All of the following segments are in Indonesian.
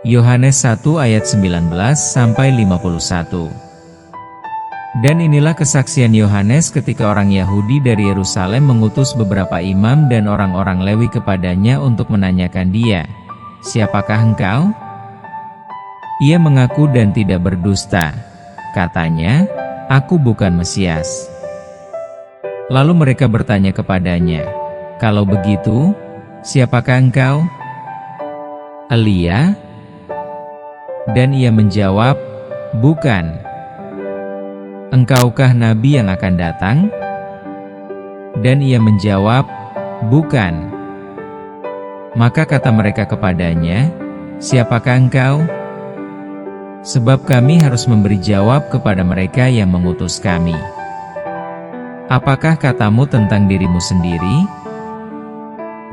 Yohanes 1 ayat 19-51. Dan inilah kesaksian Yohanes ketika orang Yahudi dari Yerusalem mengutus beberapa imam dan orang-orang Lewi kepadanya untuk menanyakan dia, "Siapakah engkau?" Ia mengaku dan tidak berdusta. Katanya, "Aku bukan Mesias." Lalu mereka bertanya kepadanya, "Kalau begitu, siapakah engkau?" "Elia?" Dan ia menjawab, "Bukan." "Engkaukah nabi yang akan datang?" Dan ia menjawab, "Bukan." Maka kata mereka kepadanya, "Siapakah engkau? Sebab kami harus memberi jawab kepada mereka yang mengutus kami. Apakah katamu tentang dirimu sendiri?"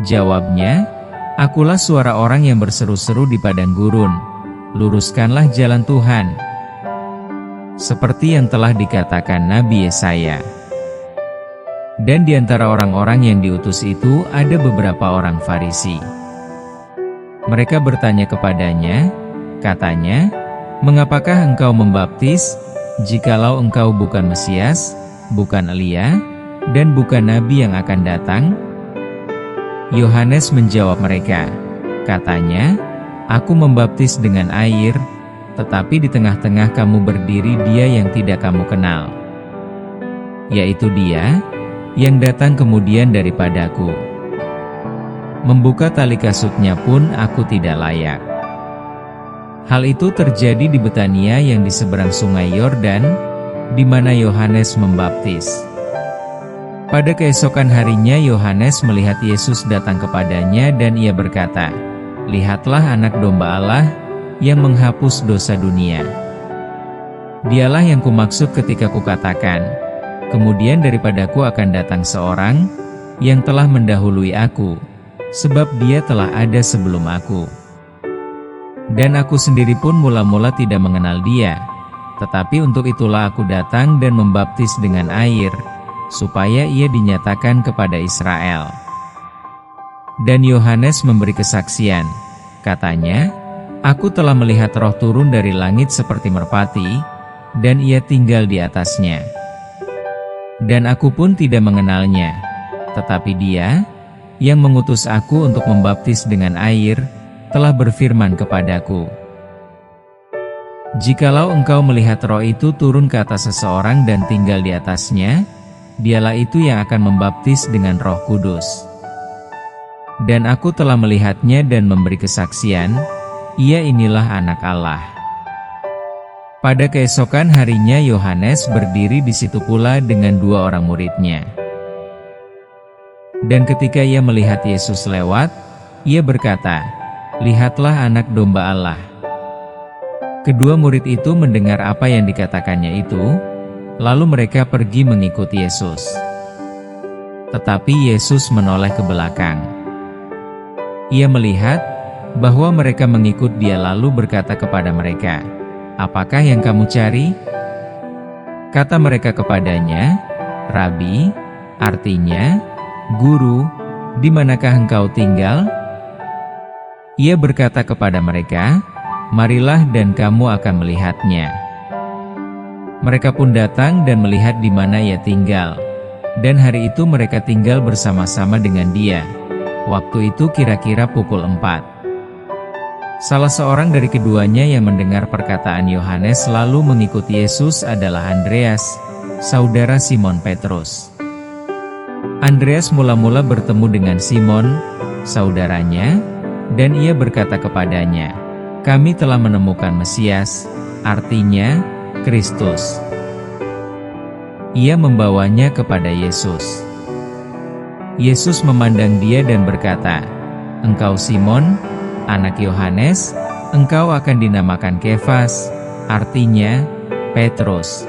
Jawabnya, "Akulah suara orang yang berseru-seru di padang gurun, 'Luruskanlah jalan Tuhan,' seperti yang telah dikatakan Nabi Yesaya." Dan di antara orang-orang yang diutus itu ada beberapa orang Farisi. Mereka bertanya kepadanya, katanya, "Mengapakah engkau membaptis, jikalau engkau bukan Mesias, bukan Elia, dan bukan Nabi yang akan datang?" Yohanes menjawab mereka, katanya, "Aku membaptis dengan air, tetapi di tengah-tengah kamu berdiri Dia yang tidak kamu kenal, yaitu Dia yang datang kemudian daripadaku. Membuka tali kasutnya pun aku tidak layak." Hal itu terjadi di Betania yang di seberang sungai Yordan, di mana Yohanes membaptis. Pada keesokan harinya Yohanes melihat Yesus datang kepadanya dan ia berkata, "Lihatlah Anak Domba Allah yang menghapus dosa dunia. Dialah yang kumaksud ketika kukatakan, kemudian daripadaku akan datang seorang yang telah mendahului aku, sebab dia telah ada sebelum aku. Dan aku sendiri pun mula-mula tidak mengenal dia, tetapi untuk itulah aku datang dan membaptis dengan air, supaya ia dinyatakan kepada Israel." Dan Yohanes memberi kesaksian, katanya, "Aku telah melihat Roh turun dari langit seperti merpati, dan ia tinggal di atasnya. Dan aku pun tidak mengenalnya, tetapi Dia yang mengutus aku untuk membaptis dengan air, telah berfirman kepadaku, 'Jikalau engkau melihat Roh itu turun ke atas seseorang dan tinggal di atasnya, Dialah itu yang akan membaptis dengan Roh Kudus.' Dan aku telah melihatnya dan memberi kesaksian, Ia inilah Anak Allah." Pada keesokan harinya Yohanes berdiri di situ pula dengan 2 orang muridnya. Dan ketika ia melihat Yesus lewat, ia berkata, "Lihatlah Anak Domba Allah." Kedua murid itu mendengar apa yang dikatakannya itu, lalu mereka pergi mengikut Yesus. Tetapi Yesus menoleh ke belakang. Ia melihat bahwa mereka mengikut Dia lalu berkata kepada mereka, "Apakah yang kamu cari?" Kata mereka kepadanya, "Rabi," artinya, "Guru, di manakah engkau tinggal?" Ia berkata kepada mereka, "Marilah dan kamu akan melihatnya." Mereka pun datang dan melihat di mana ia tinggal, dan hari itu mereka tinggal bersama-sama dengan dia. Waktu itu kira-kira pukul 4. Salah seorang dari keduanya yang mendengar perkataan Yohanes lalu mengikuti Yesus adalah Andreas, saudara Simon Petrus. Andreas mula-mula bertemu dengan Simon, saudaranya, dan ia berkata kepadanya, "Kami telah menemukan Mesias," artinya Kristus. Ia membawanya kepada Yesus. Yesus memandang dia dan berkata, "Engkau Simon, anak Yohanes, engkau akan dinamakan Kefas," artinya Petrus.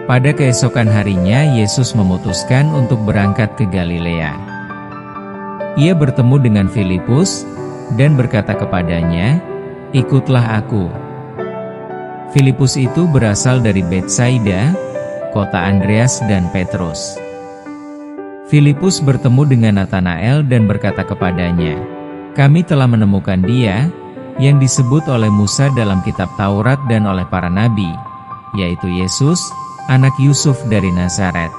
Pada keesokan harinya Yesus memutuskan untuk berangkat ke Galilea. Ia bertemu dengan Filipus dan berkata kepadanya, "Ikutlah aku." Filipus itu berasal dari Betsaida, kota Andreas dan Petrus. Filipus bertemu dengan Natanael dan berkata kepadanya, "Kami telah menemukan Dia, yang disebut oleh Musa dalam kitab Taurat dan oleh para nabi, yaitu Yesus, anak Yusuf dari Nazaret."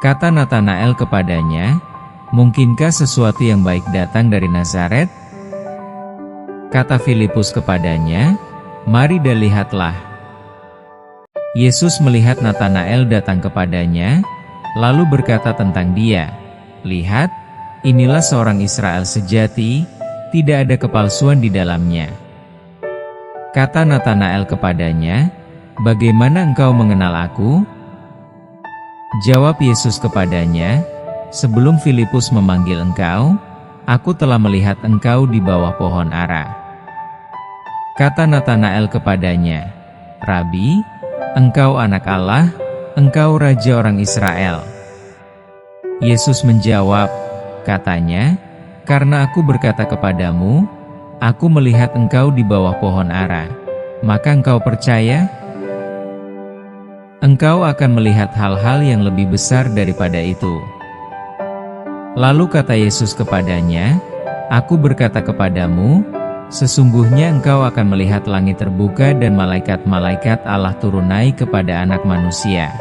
Kata Natanael kepadanya, "Mungkinkah sesuatu yang baik datang dari Nazaret?" Kata Filipus kepadanya, "Mari dan lihatlah." Yesus melihat Natanael datang kepadanya, lalu berkata tentang dia, "Lihat, inilah seorang Israel sejati, tidak ada kepalsuan di dalamnya." Kata Natanael kepadanya, "Bagaimana engkau mengenal aku?" Jawab Yesus kepadanya, "Sebelum Filipus memanggil engkau, aku telah melihat engkau di bawah pohon ara." Kata Natanael kepadanya, "Rabi, engkau anak Allah, engkau Raja orang Israel." Yesus menjawab, katanya, "Karena aku berkata kepadamu, aku melihat engkau di bawah pohon ara, maka engkau percaya? Engkau akan melihat hal-hal yang lebih besar daripada itu." Lalu kata Yesus kepadanya, "Aku berkata kepadamu, sesungguhnya engkau akan melihat langit terbuka dan malaikat-malaikat Allah turun naik kepada Anak Manusia."